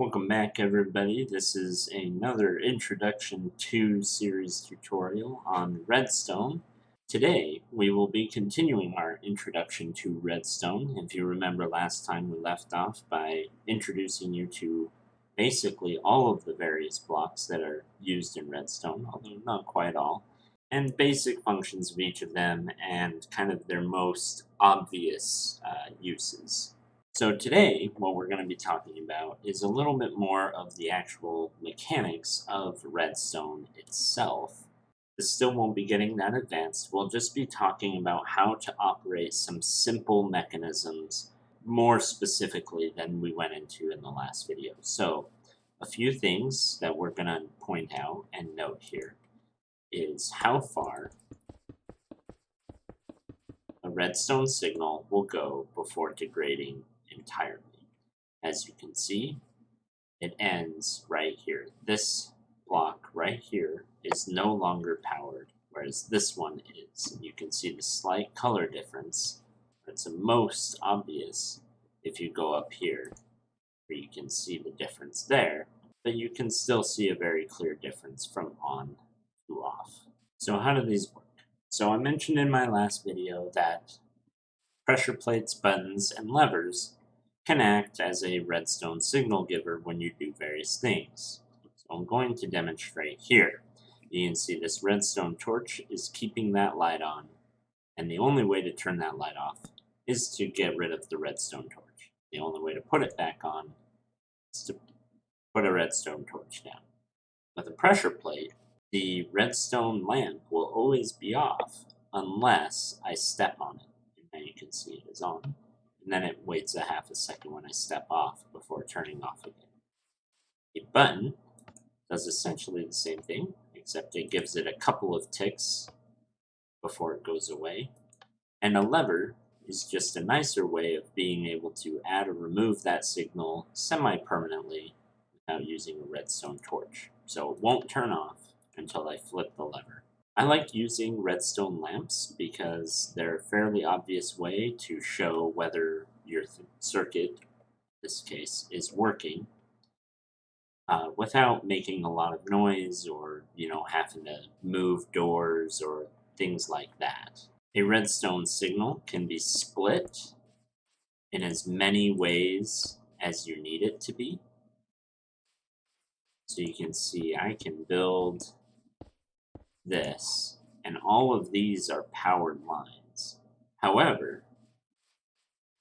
Welcome back, everybody. This is another Introduction to series tutorial on Redstone. Today, we will be continuing our Introduction to Redstone. If you remember last time, we left off by introducing you to basically all of the various blocks that are used in Redstone, although not quite all, and basic functions of each of them and kind of their most obvious uses. So today, what we're going to be talking about is a little bit more of the actual mechanics of Redstone itself. This still won't be getting that advanced. We'll just be talking about how to operate some simple mechanisms more specifically than we went into in the last video. So a few things that we're going to point out and note here is how far a redstone signal will go before degrading entirely. As you can see, it ends right here. This block right here is no longer powered, whereas this one is. You can see the slight color difference. It's most obvious if you go up here, where you can see the difference there, but you can still see a very clear difference from on to off. So how do these work? So I mentioned in my last video that pressure plates, buttons, and levers can act as a redstone signal giver when you do various things. So I'm going to demonstrate here. You can see this redstone torch is keeping that light on, and the only way to turn that light off is to get rid of the redstone torch. The only way to put it back on is to put a redstone torch down. With a pressure plate, the redstone lamp will always be off unless I step on it. And now you can see it is on. And then it waits a half a second when I step off before turning off again. A button does essentially the same thing, except it gives it a couple of ticks before it goes away. And a lever is just a nicer way of being able to add or remove that signal semi-permanently without using a redstone torch. So it won't turn off until I flip the lever. I like using redstone lamps because they're a fairly obvious way to show whether your circuit, in this case, is working without making a lot of noise or, having to move doors or things like that. A redstone signal can be split in as many ways as you need it to be. So you can see I can build this, and all of these are powered lines. However,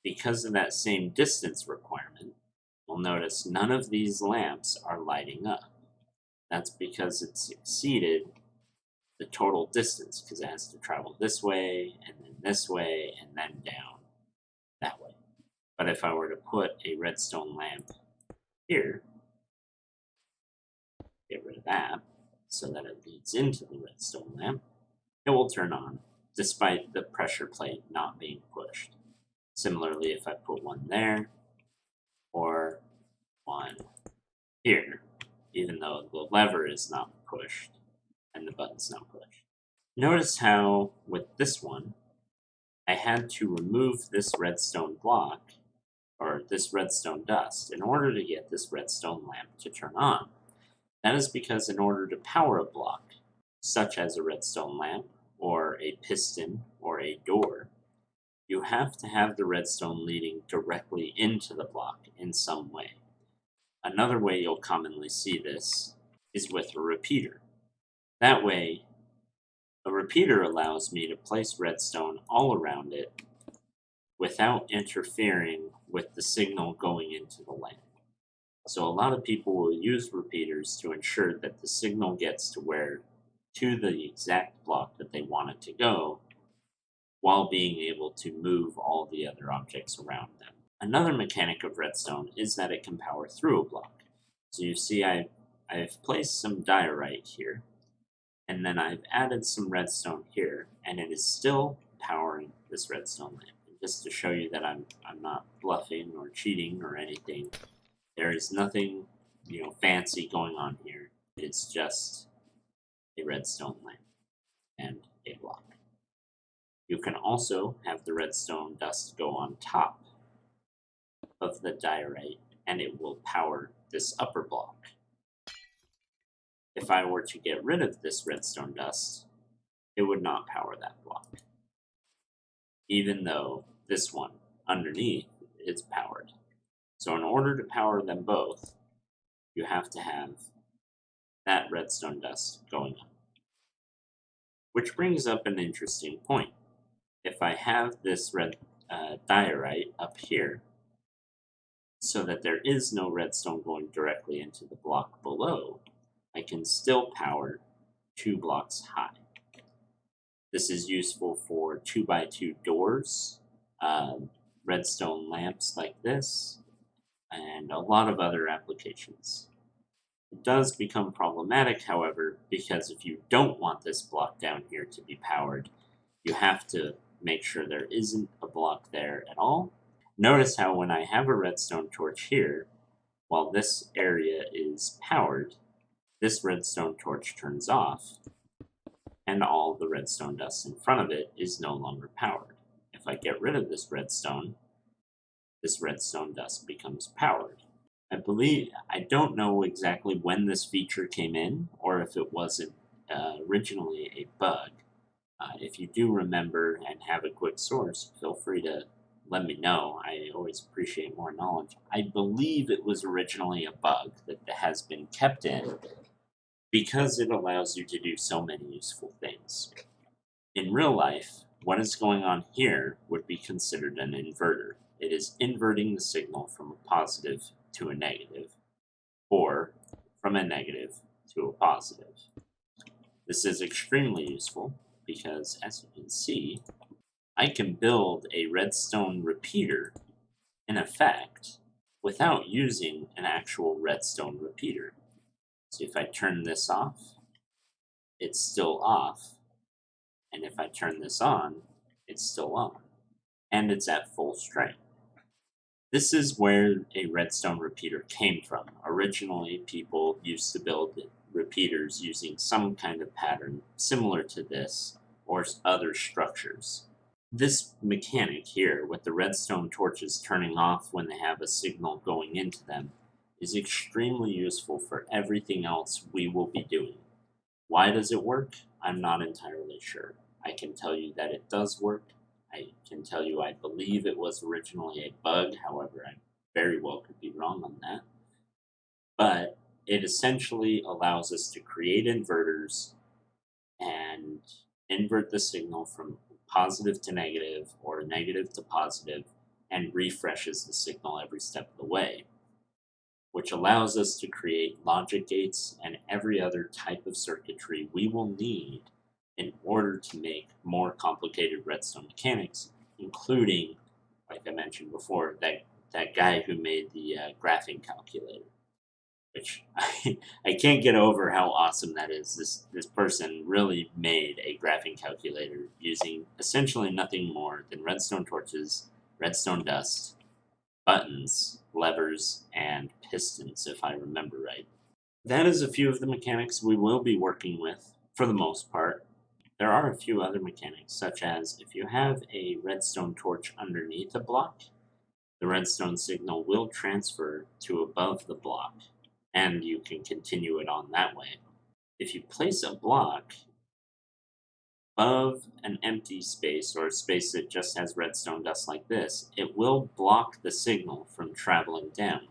because of that same distance requirement, you'll notice none of these lamps are lighting up. That's because it's exceeded the total distance, because it has to travel this way, and then this way, and then down that way. But if I were to put a redstone lamp here, get rid of that, so that it leads into the redstone lamp, it will turn on, despite the pressure plate not being pushed. Similarly, if I put one there, or one here, even though the lever is not pushed, and the button's not pushed. Notice how, with this one, I had to remove this redstone block, or this redstone dust, in order to get this redstone lamp to turn on. That is because in order to power a block, such as a redstone lamp, or a piston, or a door, you have to have the redstone leading directly into the block in some way. Another way you'll commonly see this is with a repeater. That way, a repeater allows me to place redstone all around it without interfering with the signal going into the lamp. So a lot of people will use repeaters to ensure that the signal gets to the exact block that they want it to go, while being able to move all the other objects around them. Another mechanic of redstone is that it can power through a block. So you see I've placed some diorite here, and then I've added some redstone here, and it is still powering this redstone lamp. And just to show you that I'm not bluffing or cheating or anything, there is nothing, fancy going on here. It's just a redstone lamp and a block. You can also have the redstone dust go on top of the diorite, and it will power this upper block. If I were to get rid of this redstone dust, it would not power that block, even though this one underneath is powered. So in order to power them both, you have to have that redstone dust going up. Which brings up an interesting point. If I have this red diorite up here, so that there is no redstone going directly into the block below, I can still power 2 blocks high. This is useful for 2x2 doors, redstone lamps like this, and a lot of other applications. It does become problematic, however, because if you don't want this block down here to be powered, you have to make sure there isn't a block there at all. Notice how when I have a redstone torch here, while this area is powered, this redstone torch turns off, and all the redstone dust in front of it is no longer powered. If I get rid of this redstone dust becomes powered. I don't know exactly when this feature came in, or if it wasn't originally a bug. If you do remember and have a quick source, feel free to let me know. I always appreciate more knowledge. I believe it was originally a bug that has been kept in because it allows you to do so many useful things. In real life, what is going on here would be considered an inverter. It is inverting the signal from a positive to a negative, or from a negative to a positive. This is extremely useful because, as you can see, I can build a redstone repeater, in effect, without using an actual redstone repeater. So if I turn this off, it's still off, and if I turn this on, it's still on, and it's at full strength. This is where a redstone repeater came from. Originally, people used to build repeaters using some kind of pattern similar to this, or other structures. This mechanic here, with the redstone torches turning off when they have a signal going into them, is extremely useful for everything else we will be doing. Why does it work? I'm not entirely sure. I can tell you that it does work. I can tell you I believe it was originally a bug, however, I very well could be wrong on that. But it essentially allows us to create inverters and invert the signal from positive to negative or negative to positive and refreshes the signal every step of the way, which allows us to create logic gates and every other type of circuitry we will need in order to make more complicated redstone mechanics, including, like I mentioned before, that guy who made the graphing calculator, which I can't get over how awesome that is. This person really made a graphing calculator using essentially nothing more than redstone torches, redstone dust, buttons, levers, and pistons, if I remember right. That is a few of the mechanics we will be working with, for the most part. There are a few other mechanics, such as if you have a redstone torch underneath a block, the redstone signal will transfer to above the block, and you can continue it on that way. If you place a block above an empty space, or a space that just has redstone dust like this, it will block the signal from traveling down.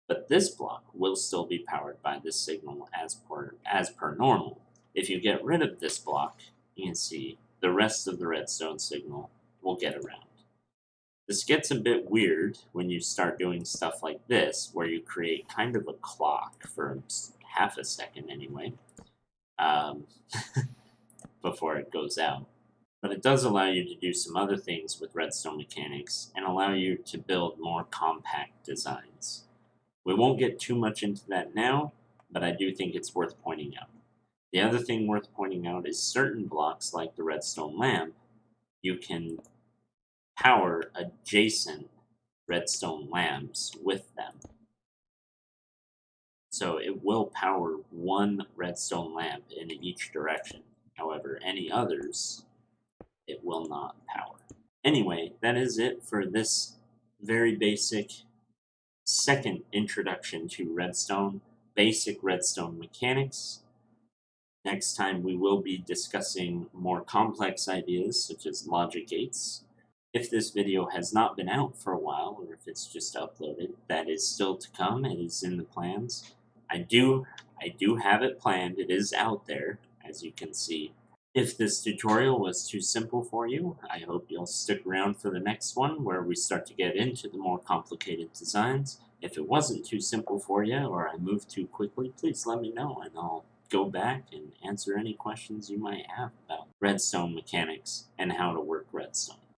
But this block will still be powered by this signal as per normal. If you get rid of this block, you can see the rest of the redstone signal will get around. This gets a bit weird when you start doing stuff like this, where you create kind of a clock for half a second anyway, before it goes out. But it does allow you to do some other things with redstone mechanics and allow you to build more compact designs. We won't get too much into that now, but I do think it's worth pointing out. The other thing worth pointing out is certain blocks, like the redstone lamp, you can power adjacent redstone lamps with them. So it will power one redstone lamp in each direction. However, any others, it will not power. Anyway, that is it for this very basic Second, introduction to redstone, basic redstone mechanics. Next time we will be discussing more complex ideas such as logic gates. If this video has not been out for a while, or if it's just uploaded, that is still to come. It is in the plans. I do have it planned. It is out there, as you can see. If this tutorial was too simple for you, I hope you'll stick around for the next one where we start to get into the more complicated designs. If it wasn't too simple for you or I moved too quickly, please let me know and I'll go back and answer any questions you might have about redstone mechanics and how to work redstone.